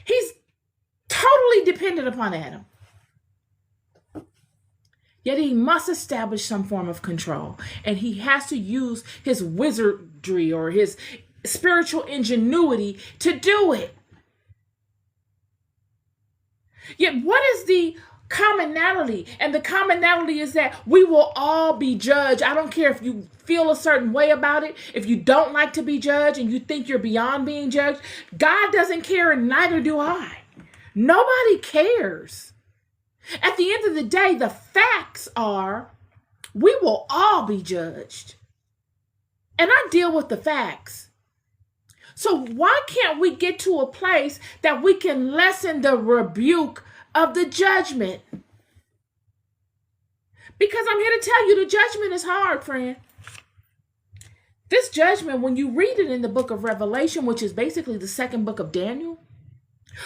He's totally dependent upon Adam. Yet he must establish some form of control. And he has to use his wizardry or his spiritual ingenuity to do it. Yet what is the commonality? And the commonality is that we will all be judged. I don't care if you feel a certain way about it. If you don't like to be judged and you think you're beyond being judged, God doesn't care, and neither do I. Nobody cares. At the end of the day, the facts are we will all be judged. And I deal with the facts. So why can't we get to a place that we can lessen the rebuke of the judgment? Because I'm here to tell you the judgment is hard, friend. This judgment, when you read it in the book of Revelation, which is basically the second book of Daniel,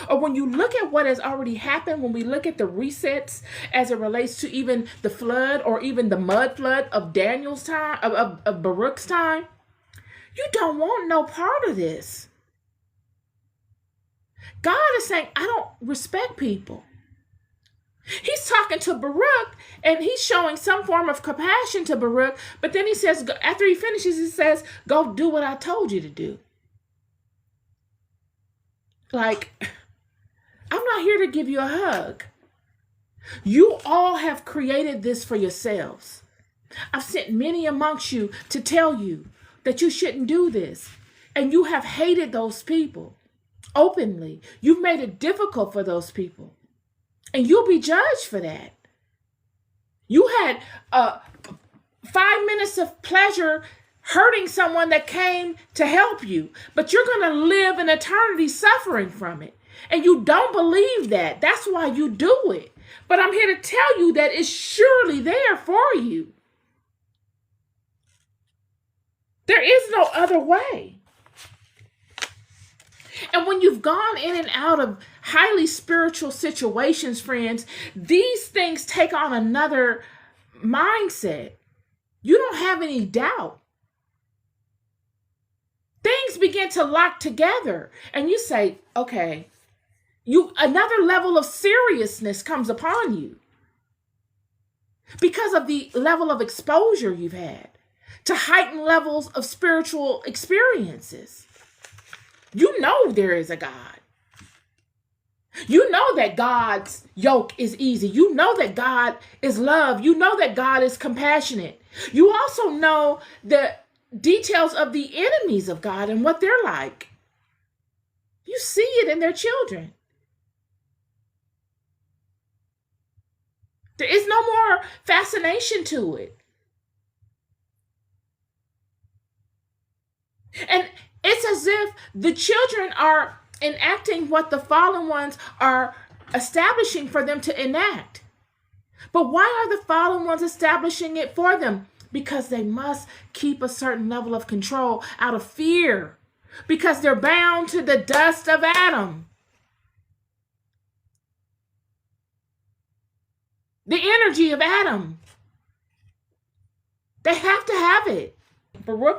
or when you look at what has already happened, when we look at the resets as it relates to even the flood or even the mud flood of Daniel's time, of Baruch's time, you don't want no part of this. God is saying, I don't respect people. He's talking to Baruch and he's showing some form of compassion to Baruch, but then he says, after he finishes, he says, go do what I told you to do. Like, I'm not here to give you a hug. You all have created this for yourselves. I've sent many amongst you to tell you that you shouldn't do this. And you have hated those people openly. You've made it difficult for those people. And you'll be judged for that. You had 5 minutes of pleasure hurting someone that came to help you, but you're going to live an eternity suffering from it. And you don't believe that. That's why you do it. But I'm here to tell you that it's surely there for you. There is no other way. And when you've gone in and out of highly spiritual situations, friends, these things take on another mindset. You don't have any doubt. Things begin to lock together and you say, okay, another level of seriousness comes upon you because of the level of exposure you've had to heightened levels of spiritual experiences. You know there is a God. You know that God's yoke is easy. You know that God is love. You know that God is compassionate. You also know the details of the enemies of God and what they're like. You see it in their children. There is no more fascination to it. And it's as if the children are enacting what the fallen ones are establishing for them to enact. But why are the fallen ones establishing it for them? Because they must keep a certain level of control out of fear. Because they're bound to the dust of Adam. The energy of Adam. They have to have it. Baruch